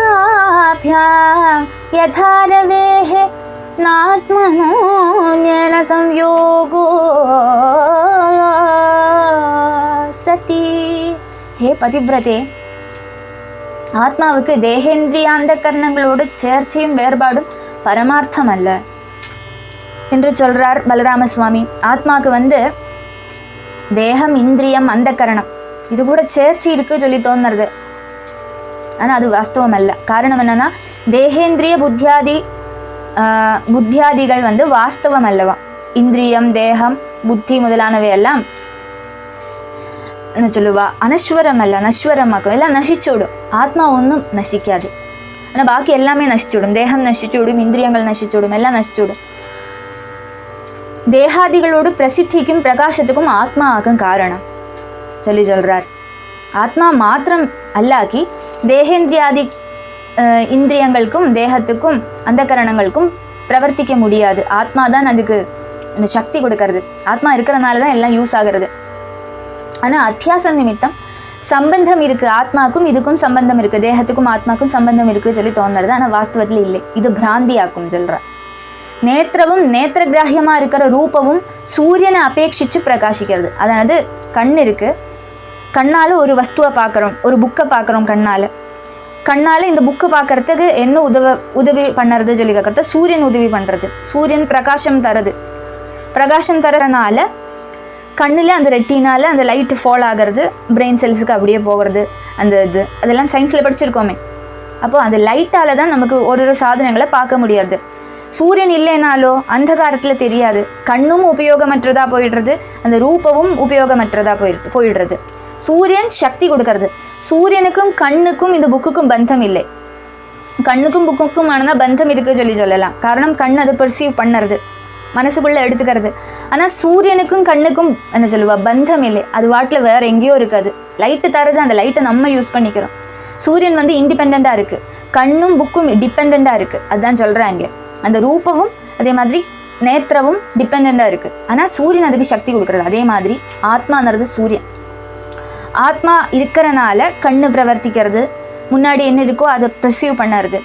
யதா ரவேஹ நாத்மனோன்யேன சம்யோகோ சதி. ஹே பதிவிரதே, ஆத்மாவுக்கு தேகேந்திரிய அந்த கரணங்களோடு சேர்ச்சியும் வேறுபாடும் பரமார்த்தம் அல்ல என்று சொல்றார் பலராமசுவாமி. ஆத்மாவுக்கு தேகம், இந்திரியம், அந்த கரணம் இது கூட சேர்ச்சி இருக்கு சொல்லி தோணுறது. ஆனால் அது வாஸ்தவம் அல்ல. காரணம் என்னன்னா, தேகேந்திரிய புத்தியாதிகள் வாஸ்தவம் அல்லவா. இந்திரியம், தேகம், புத்தி முதலானவை எல்லாம் என்ன சொல்லுவா, அனஸ்வரம் அல்ல, நஸ்வரமாக்கும், எல்லாம் நசிச்சுவிடும். ஆத்மா ஒன்றும் நசிக்காது. ஆனால் பாக்கி எல்லாமே நசிச்சுவிடும். தேகம் நசிச்சுவிடும், இந்திரியங்கள் நசிச்சுவிடும், எல்லாம் நசிச்சுவிடும். தேகாதிகளோடு பிரசித்திக்கும் பிரகாசத்துக்கும் ஆத்மா ஆகும் காரணம் சொல்லி சொல்றார். ஆத்மா மாத்திரம் அல்லாக்கி தேகேந்திரியாதி இந்திரியங்களுக்கும் தேகத்துக்கும் அந்த கரணங்களுக்கும் பிரவர்த்திக்க முடியாது. ஆத்மா தான் அதுக்கு இந்த சக்தி கொடுக்கறது. ஆத்மா இருக்கிறனால தான் எல்லாம் யூஸ் ஆகிறது. ஆனால் அத்தியாச நிமித்தம் சம்பந்தம் இருக்குது. ஆத்மாவுக்கும் இதுக்கும் சம்பந்தம் இருக்குது, தேகத்துக்கும் ஆத்மாவுக்கும் சம்பந்தம் இருக்குது சொல்லி தோணுறது. ஆனால் வாஸ்தவத்தில் இல்லை. இது பிராந்தியாக்கும் சொல்கிறார். நேத்திரவும் நேத்திர கிராஹியமாக இருக்கிற ரூபமும் சூரியனை அபேட்சித்து பிரகாசிக்கிறது. அதாவது கண் இருக்குது, கண்ணால் ஒரு வஸ்துவை பார்க்குறோம், ஒரு புக்கை பார்க்குறோம். கண்ணால் இந்த புக்கு பார்க்குறதுக்கு என்ன உதவி பண்ணுறது சொல்லி கேட்குறது, சூரியன் உதவி பண்ணுறது. சூரியன் பிரகாசம் தரனால கண்ணில் அந்த ரெட்டினால் அந்த லைட்டு ஃபால் ஆகிறது, பிரெயின் செல்ஸுக்கு அப்படியே போகிறது. அதெல்லாம் சயின்ஸில் படிச்சிருக்கோமே. அப்போது அந்த லைட்டால் தான் நமக்கு ஒரு சாதனங்களை பார்க்க முடியாது. சூரியன் இல்லைனாலோ அந்த காலத்தில் தெரியாது. கண்ணும் உபயோகமற்றதாக போயிடுறது, அந்த ரூபமும் உபயோகமற்றதாக போயிடுறது. சூரியன் சக்தி கொடுக்கறது. சூரியனுக்கும் கண்ணுக்கும் இந்த புக்குக்கும் பந்தம் இல்லை. கண்ணுக்கும் புக்குக்கும் ஆனால் பந்தம் இருக்குது சொல்லலாம். காரணம் கண் அதை பெர்சீவ் பண்ணுறது, மனசுக்குள்ளே எடுத்துக்கிறது. ஆனால் சூரியனுக்கும் கண்ணுக்கும் என்ன சொல்லுவா, பந்தம் இல்லை. அது வாட்டில் வேறு எங்கேயோ இருக்காது. லைட்டு தருது, அந்த லைட்டை நம்ம யூஸ் பண்ணிக்கிறோம். சூரியன் இண்டிபெண்ட்டாக இருக்குது, கண்ணும் புக்கும் டிபெண்ட்டாக இருக்குது. அதுதான் சொல்கிறாங்க. அந்த ரூபமும் அதே மாதிரி நேத்திரவும் டிபெண்ட்டாக இருக்குது. ஆனால் சூரியன் அதுக்கு சக்தி கொடுக்குறது. அதே மாதிரி ஆத்மான்றது சூரியன். ஆத்மா இருக்கிறனால கண்ணு பிரவர்த்திக்கிறது, முன்னாடி என்ன இருக்கோ அதை ப்ரெசீவ் பண்ணுறது.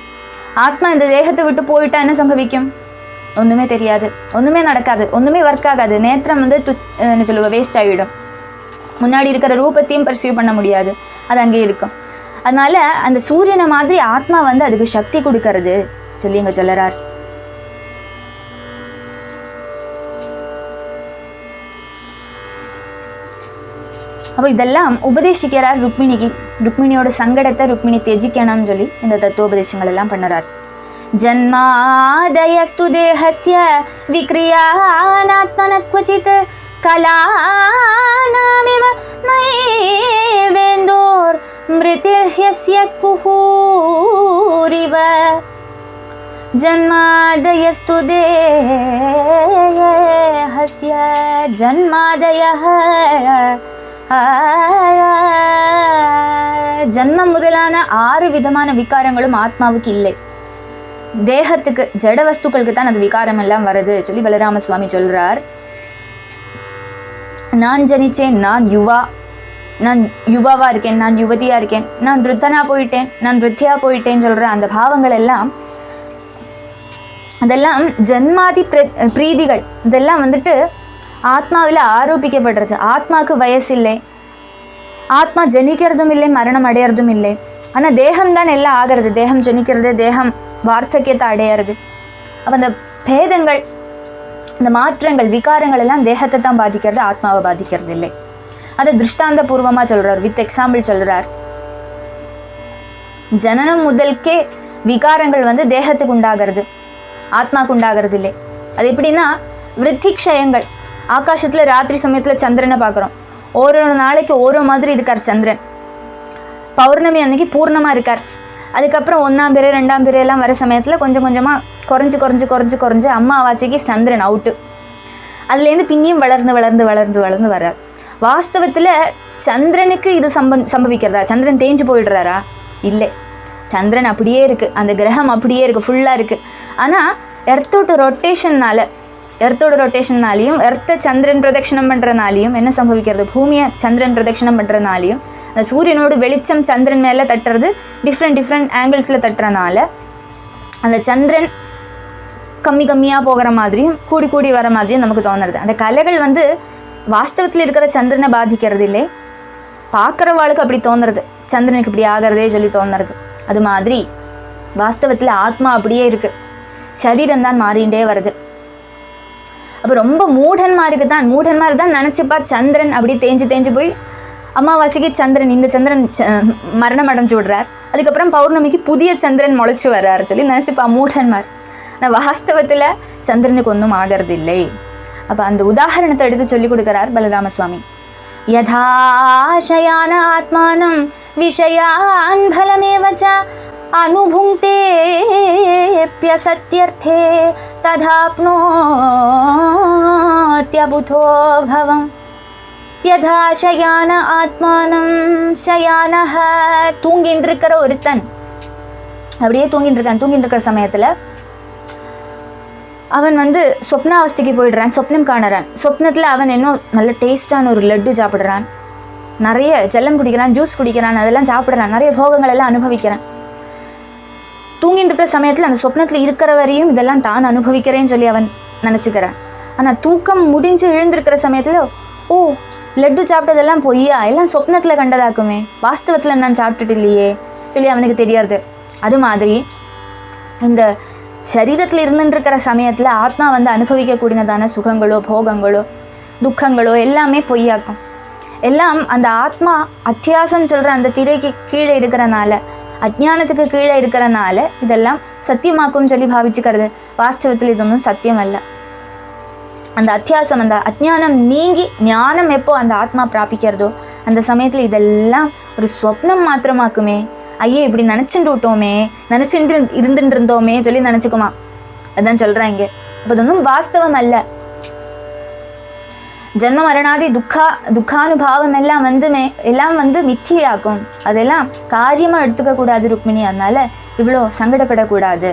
ஆத்மா இந்த தேகத்தை விட்டு போயிட்டா என்ன சம்பவிக்கும்? ஒன்றுமே தெரியாது, ஒன்றுமே நடக்காது, ஒன்றுமே ஒர்க் ஆகாது. நேத்திரம் என்ன சொல்லுவா, வேஸ்ட் ஆகிடும். முன்னாடி இருக்கிற ரூபத்தையும் ப்ரெசீவ் பண்ண முடியாது, அது அங்கே இருக்கும். அதனால் அந்த சூரியனை மாதிரி ஆத்மா அதுக்கு சக்தி கொடுக்கறது சொல்லி இங்கே சொல்லறார். அப்போ இதெல்லாம் உபதேசிக்கிறார் ருக்மிணிக்கு. ருக்மிணியோட சங்கடத்தை ருக்மிணி தியஜிக்கணும்னு சொல்லி இந்த தத்துவோபதேசங்கள் எல்லாம் பண்ணுறார். ஜன்மாதயஸ்து தேஹஸ்ய விக்ரியானாத்மன க்வசித் கலாநாமிவ நைவேந்தோர் மிருதிர்ஹ்யஸ்ய குஹூரிவ. ஜன்மாதயஸ்து தேஹஸ்ய ஜன்மாதயஹ ஜன்மம் முதலான 6 விதமான விகாரங்களும் ஆத்மாவுக்கு இல்லை. தேகத்துக்கு ஜட வஸ்துக்களுக்கு தான் அது விகாரம் எல்லாம் வருது சொல்லி பலராம சுவாமி சொல்றார். நான் ஜனிச்சேன், நான் யுவாவா இருக்கேன், நான் யுவதியா இருக்கேன், நான் ருத்தனா போயிட்டேன், நான் ருத்தியா போயிட்டேன்னு சொல்ற அந்த பாவங்கள் எல்லாம் அதெல்லாம் ஜன்மாதி பிரீதிகள். இதெல்லாம் வந்துட்டு ஆத்மாவில் ஆரோபிக்கப்படுறது. ஆத்மாவுக்கு வயசு இல்லை, ஆத்மா ஜனிக்கிறதும் இல்லை, மரணம் அடையிறதும் இல்லை. ஆனால் தேகம்தான் எல்லாம் ஆகிறது. தேகம் ஜனிக்கிறது, தேகம் வார்த்தக்கியத்தை அடையிறது. அப்போ அந்த பேதங்கள், இந்த மாற்றங்கள், விகாரங்கள் எல்லாம் தேகத்தை தான் பாதிக்கிறது, ஆத்மாவை பாதிக்கிறது இல்லை. அதை திருஷ்டாந்த பூர்வமாக சொல்கிறார், வித் எக்ஸாம்பிள் சொல்கிறார். ஜனனம் முதல்கே விகாரங்கள் வந்து தேகத்துக்கு உண்டாகிறது, ஆத்மாவுக்கு உண்டாகிறது இல்லை. அது எப்படின்னா விருத்திக்ஷயங்கள். ஆகாசத்தில் ராத்திரி சமயத்தில் சந்திரனை பார்க்குறோம். ஒரு நாளைக்கு ஓரோ மாதிரி இருக்கார் சந்திரன். பௌர்ணமி அன்னைக்கு பூர்ணமாக இருக்கார். அதுக்கப்புறம் 1ஆம் பிறை 2ஆம் பிறை எல்லாம் வர சமயத்தில் கொஞ்சம் கொஞ்சமாக குறைஞ்சு அம்மாவாசைக்கு சந்திரன் அவுட்டு. அதுலேருந்து பின்னியும் வளர்ந்து வர்றார். வாஸ்தவத்தில் சந்திரனுக்கு இது சம்பவிக்கிறதா? சந்திரன் தேஞ்சு போயிடுறாரா? இல்லை, சந்திரன் அப்படியே இருக்குது, அந்த கிரகம் அப்படியே இருக்குது, ஃபுல்லாக இருக்குது. ஆனால் எர்த்தோட ரொட்டேஷன்னாலையும் எர்த்தை சந்திரன் பிரதட்சணம் பண்ணுறனாலையும் என்ன சம்பவிக்கிறது? பூமியை சந்திரன் பிரதட்சணம் பண்ணுறனாலையும் அந்த சூரியனோட வெளிச்சம் சந்திரன் மேலே தட்டுறது டிஃப்ரெண்ட் ஆங்கிள்ஸில் தட்டுறனால அந்த சந்திரன் கம்மியாக போகிற மாதிரியும் கூடி வர மாதிரியும் நமக்கு தோணுறது. அந்த கலைகள் வந்து வாஸ்தவத்தில் இருக்கிற சந்திரனை பாதிக்கிறது இல்லை, பார்க்குறவாளுக்கு அப்படி தோணுறது, சந்திரனுக்கு இப்படி ஆகிறதே சொல்லி தோணுறது. அது மாதிரி வாஸ்தவத்தில் ஆத்மா அப்படியே இருக்குது, சரீரம்தான் மாறிண்டே வருது. அப்போ ரொம்ப மூடன்மாருக்கு தான் நினச்சிப்பா சந்திரன் அப்படி தேஞ்சு போய் அமாவாசைக்கு இந்த சந்திரன் மரணம் அடைஞ்சு விடுறார். அதுக்கப்புறம் பௌர்ணமிக்கு புதிய சந்திரன் முளைச்சி வர்றாரு சொல்லி நினச்சிப்பா மூடன்மார். ஆனால் வாஸ்தவத்தில் சந்திரனுக்கு ஒன்றும் ஆகிறது இல்லை. அப்போ அந்த உதாரணத்தை எடுத்து சொல்லி கொடுக்குறார் பலராம சுவாமி. யதாசயான ஆத்மானம் விஷயான் பலமேவச்ச அனுபுங்க்தேப்ய சத்யர்த்தே ததாப்னோத்யபுதோ பவம். யதா ஷயான ஆத்மானம் ஷயானஹ. தூங்கின்னு இருக்கிற ஒருத்தன் அப்படியே தூங்கிட்டு இருக்கிற சமயத்தில் அவன் வந்து சொப்னாவஸ்திக்கு போயிடுறான், சொப்னம் காணுறான். சொப்னத்தில் அவன் இன்னும் நல்ல டேஸ்டான ஒரு லட்டு சாப்பிட்றான், நிறைய ஜலம் குடிக்கிறான், ஜூஸ் குடிக்கிறான், அதெல்லாம் சாப்பிட்றான், நிறைய போகங்கள் எல்லாம் அனுபவிக்கிறான். தூங்கிட்டு இருக்கிற சமயத்தில் அந்த சொப்னத்தில் இருக்கிற வரையும் இதெல்லாம் தான் அனுபவிக்கிறேன்னு சொல்லி அவன் நினச்சிக்கிறான். ஆனால் தூக்கம் முடிஞ்சு எழுந்திருக்கிற சமயத்தில் ஓ லட்டு சாப்பிட்டதெல்லாம் பொய்யா, எல்லாம் சொப்னத்தில் கண்டதாக்குமே, வாஸ்தவத்தில் நான் சாப்பிட்டுட்டு இல்லையே சொல்லி அவனுக்கு தெரியாது. அது மாதிரி இந்த சரீரத்தில் இருந்துட்டுருக்கிற சமயத்தில் ஆத்மா வந்து அனுபவிக்கக்கூடியதான சுகங்களோ போகங்களோ துக்கங்களோ எல்லாமே பொய்யாக்கும். எல்லாம் அந்த ஆத்மா அத்தியாசம் சொல்கிற அந்த திரைக்கு கீழே இருக்கிறனால, அஜ்ஞானத்துக்கு கீழே இருக்கிறனால இதெல்லாம் சத்தியமாக்கும் சொல்லி பாவிச்சுக்கிறது. வாஸ்தவத்தில் இது ஒன்றும் சத்தியம் அல்ல. அந்த அத்தியாசம், அந்த அஜ்ஞானம் நீங்கி ஞானம் எப்போ அந்த ஆத்மா பிராபிக்கிறதோ அந்த சமயத்தில் இதெல்லாம் ஒரு ஸ்வப்னம் மாத்திரமாக்குமே, ஐயே இப்படி நினச்சிட்டு இருந்துட்டு சொல்லி நினச்சிக்குமா. அதுதான் சொல்கிறேன் இங்கே. அப்போ அது ஒன்றும் வாஸ்தவம் அல்ல. ஜன்ம மரணாதி துக்கானுபாவம் எல்லாம் வந்து மித்தியாக்கும். அதெல்லாம் காரியமாக எடுத்துக்கக்கூடாது ருக்மிணி. அதனால இவ்வளோ சங்கடப்படக்கூடாது.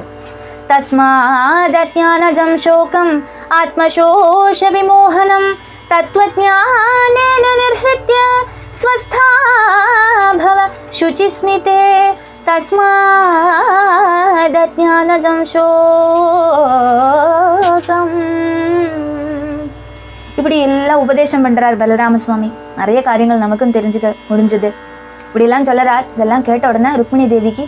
தஸ்மாதஜ்ஞானஜம் சோகம் ஆத்மசோஷ விமோகனம் தத்வஜ்ஞானேன நிர்ஹ்ருத்ய ஸ்வஸ்தா பவ சுசிஸ்மிதே. தஸ்மாதஜ்ஞானஜம் சோகம். இப்படி எல்லாம் உபதேசம் பண்ணுறார் பலராம சுவாமி. நிறைய காரியங்கள் நமக்கும் தெரிஞ்சுக்க முடிஞ்சது. இப்படியெல்லாம் சொல்லறார். இதெல்லாம் கேட்ட உடனே ருக்மிணி தேவிக்கு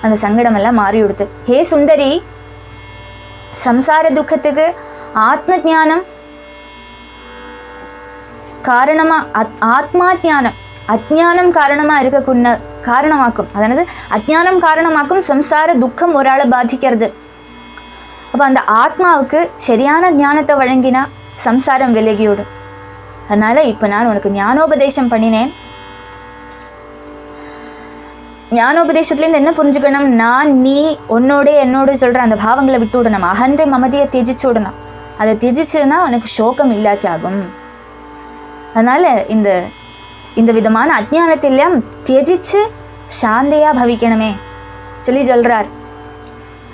அந்த சங்கடம் எல்லாம் மாறி கொடுத்து, ஹே சுந்தரி, சம்சார துக்கத்துக்கு ஆத்ம ஞானம் காரணமாக ஆத்மா ஞானம் அஜ்ஞானம் காரணமாக இருக்கக்கூடிய காரணமாக்கும். அதாவது அஜ்ஞானம் காரணமாக்கும் சம்சார துக்கம் ஒரு ஆளை பாதிக்கிறது. அப்போ அந்த ஆத்மாவுக்கு சரியான ஞானத்தை வழங்கினா சம்சாரம் விலகியோடும். அதனால் இப்போ நான் உனக்கு ஞானோபதேசம் பண்ணினேன். ஞானோபதேசத்துலேருந்து என்ன புரிஞ்சுக்கணும்? நான் நீ உன்னோட என்னோட சொல்கிற அந்த பாவங்களை விட்டு விடணும். அகந்தை மமதியை தியஜிச்சு விடணும். அதை தியஜிச்சுன்னா உனக்கு சோகம் இல்லாக்கி ஆகும். அதனால் இந்த விதமான அஜ்ஞானத்தெல்லாம் தியஜிச்சு சாந்தையாக பவிக்கணுமே சொல்லி சொல்கிறார்.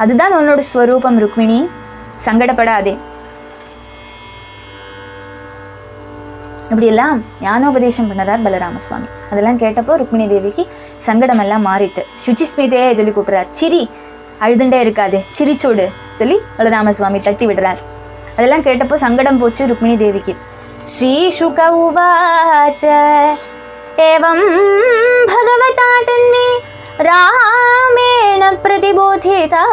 அதுதான் உன்னோட ஸ்வரூபம் ருக்மிணி, சங்கடப்படாதே. இப்படியெல்லாம் ஞானோபதேசம் பண்ணுறார் பலராம சுவாமி. அதெல்லாம் கேட்டப்போ ருக்மிணி தேவிக்கு சங்கடமெல்லாம் மாறித்து. சுச்சிஸ்மிதே சொல்லி கூப்பிட்றார். சிரி, அழுதுண்டே இருக்காதே, சிரிச்சோடு சொல்லி பலராம சுவாமி தட்டி விடுறார். அதெல்லாம் கேட்டப்போ சங்கடம் போச்சு ருக்மிணி தேவிக்கு. ஸ்ரீ சுக உவாச்ச ஏவம் பகவதா தன்வி ராமேண பிரதிபோதிதா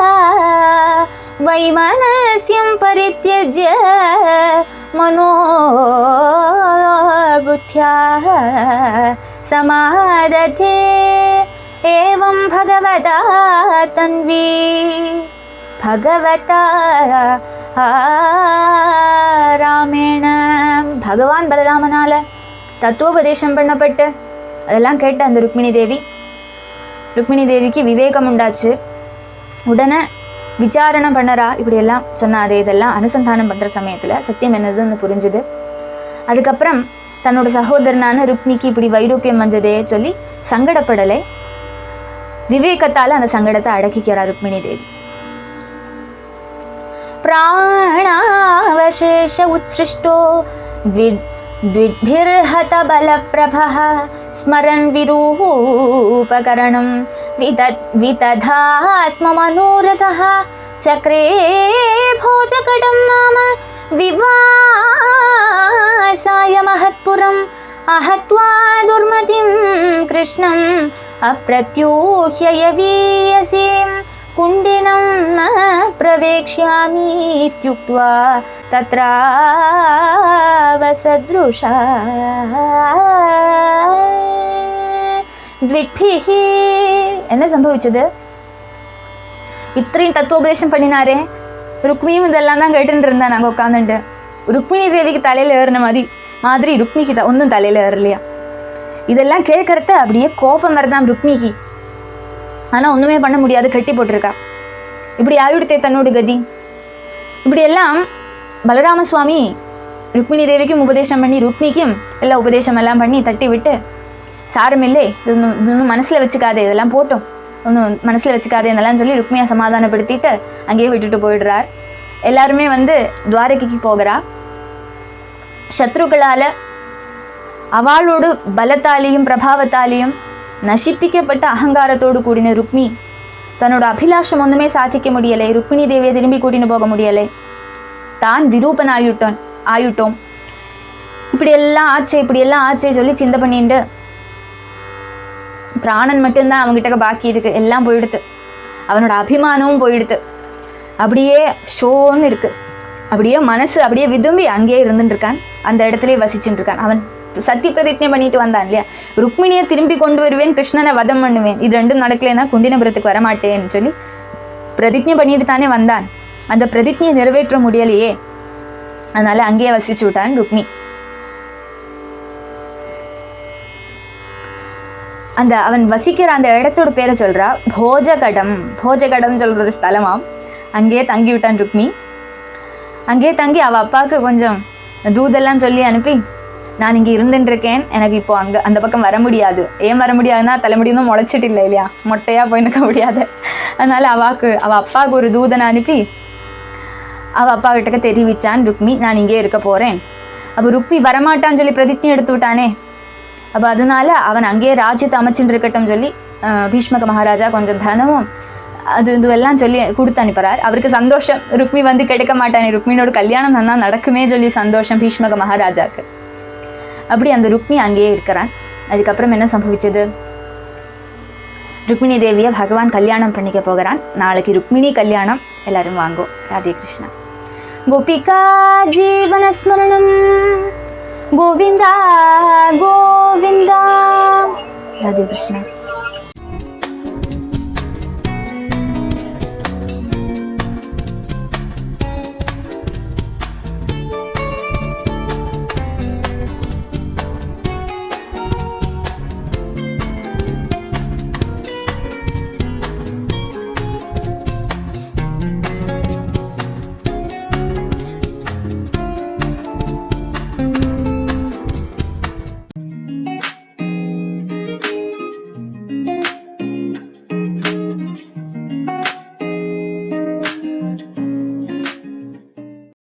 வைமனஸ்யம் பரித்யஜ்ய மனோ புத்யா சமாததே ஏவம் பகவதா தன்வி பகவதா ராமேண பகவான் பலராமனால தத்துவோபதேசம் பண்ணப்பட்டு அதெல்லாம் கேட்ட அந்த ருக்மிணி தேவிக்கு விவேகம் உண்டாச்சு. உடனே விசாரணை பண்ணறா. இப்படியெல்லாம் சொன்னாரே, இதெல்லாம் அனுசந்தானம் பண்ணுற சமயத்தில் சத்தியம் என்னதுன்னு புரிஞ்சுது. அதுக்கப்புறம் தன்னோட சகோதரனான ருக்மிக்கு இப்படி வைரூப்பியம் வந்ததே சொல்லி சங்கடப்படலை. விவேகத்தால் அந்த சங்கடத்தை அடக்கிக்கிறார் ருக்மிணி தேவி. प्राणावशेष उत्सृष्टो द्विभिर्हत बलप्रभः स्मरन् विरूपकरणं वितधात्ममनोरथः चक्रे भोजकटं नाम विवासाय महत्पुरम् अहत्वा दुर्मतिं कृष्णम् अप्रत्यूह्य यवीयसीं कुण्डिनं न प्रवेक्ष्यामि इत्युक्त्वा तत्रावसदृशा द्विभिः என்ன சம்பவிச்சது? இത്രയും தத்துவோபதேசம் பண்ணினாரே, ருக்மியும் இதெல்லாம் தான் கேட்டுட்டு இருந்தா. நாங்கள் உட்காந்துட்டு ருக்மிணி தேவிக்கு தலையில் ஏறின மாதிரி ருக்மிக்கு ஒன்றும் தலையில் ஏறலையா. இதெல்லாம் கேட்கறத அப்படியே கோபம் வரதான் ருக்மிக்கு. ஆனால் ஒன்றுமே பண்ண முடியாது, கட்டி போட்டிருக்கா. இப்படி ஆயுடுத்தே தன்னோட கதி. இப்படியெல்லாம் பலராம சுவாமி ருக்மிணி தேவிக்கும் உபதேசம் பண்ணி ருக்மிக்கும் எல்லாம் உபதேசம் எல்லாம் பண்ணி தட்டி விட்டு, சாரமில்லை, இன்னும் மனசில் வச்சுக்காதே, இதெல்லாம் போட்டோம், ஒன்றும் மனசில் வச்சுக்காதே இதெல்லாம் சொல்லி ருக்மியை சமாதானப்படுத்திட்டு அங்கேயே விட்டுட்டு போயிடுறார். எல்லாருமே துவாரகைக்கு போகிறா. சத்ருக்களால் அவளோட பலத்தாலேயும் பிரபாவத்தாலேயும் நசிப்பிக்கப்பட்ட அகங்காரத்தோடு கூடின ருக்மி தன்னோட அபிலாஷம் ஒன்றுமே சாதிக்க முடியலை. ருக்மிணி தேவியை திரும்பி கூட்டின்னு போக முடியலை. தான் விரூபன் ஆயுட்டோம். இப்படியெல்லாம் ஆச்சே சொல்லி சிந்தை பண்ணிட்டு பிராணன் மட்டும்தான் அவங்ககிட்ட பாக்கி இருக்கு. எல்லாம் போயிடுத்து. அவனோட அபிமானமும் போயிடுத்து. அப்படியே ஷோன்னு இருக்கு. அப்படியே மனசு அப்படியே விதும்பி அங்கேயே இருந்துட்டு இருக்கான். அந்த இடத்துலயே வசிச்சுட்டு இருக்கான். அவன் சத்திய பிரதிஜ்ஞை பண்ணிட்டு வந்தான் இல்லையா, ருக்மிணியை திரும்பி கொண்டு வருவேன், கிருஷ்ணனை வதம் பண்ணுவேன், இது ரெண்டும் நடக்கலைன்னா குண்டினபுரத்துக்கு வரமாட்டேன்னு சொல்லி பிரதிஜ்ஞை பண்ணிட்டு தானே வந்தான். அந்த பிரதிஜ்ஞையை நிறைவேற்ற முடியலையே, அதனால அங்கேயே வசிச்சு விட்டான் ருக்மி. அவன் வசிக்கிற அந்த இடத்தோட பேரை சொல்றா போஜகடம் சொல்ற ஒரு ஸ்தலமாம். அங்கேயே தங்கி விட்டான் ருக்மி. அங்கேயே தங்கி அவள் அப்பாவுக்கு கொஞ்சம் தூதெல்லாம் சொல்லி அனுப்பி, நான் இங்கே இருந்துட்டுருக்கேன், எனக்கு இப்போ அங்கே அந்த பக்கம் வர முடியாது. ஏன் வர முடியாதுன்னா தலைமுடியும் முளைச்சிட்டு இல்லை இல்லையா, மொட்டையாக போய் நிற்க முடியாது. அதனால் அவள் அப்பாவுக்கு ஒரு தூதனை அனுப்பி அவள் அப்பா கிட்டக்க தெரிவித்தான் ருக்மி, நான் இங்கே இருக்க போகிறேன். அப்போ ருக்மி வரமாட்டான்னு சொல்லி பிரதிஜ்ஞை எடுத்து விட்டானே. அப்போ அதனால அவன் அங்கேயே ராஜ்யத்தை அமைச்சுட்டு இருக்கட்டும் சொல்லி பீஷ்மக மகாராஜா கொஞ்சம் தனமும் இதுவெல்லாம் சொல்லி கொடுத்து அனுப்புகிறார். அவருக்கு சந்தோஷம், ருக்மி கிடைக்க மாட்டானே, ருக்மினோட கல்யாணம் நல்லா நடக்குமே சொல்லி சந்தோஷம் பீஷ்மக மகாராஜாவுக்கு. அப்படி அந்த ருக்மி அங்கேயே இருக்கிறான். அதுக்கப்புறம் என்ன சம்பவிச்சது? ருக்மிணி தேவியை பகவான் கல்யாணம் பண்ணிக்க போகிறான். நாளைக்கு ருக்மிணி கல்யாணம். எல்லாரும் வாங்கோ. ராதே கிருஷ்ணா. கோபிகா ஜீவன ஸ்மரணம் கோவிந்தா கோவிந்தா. ராதே கிருஷ்ணா.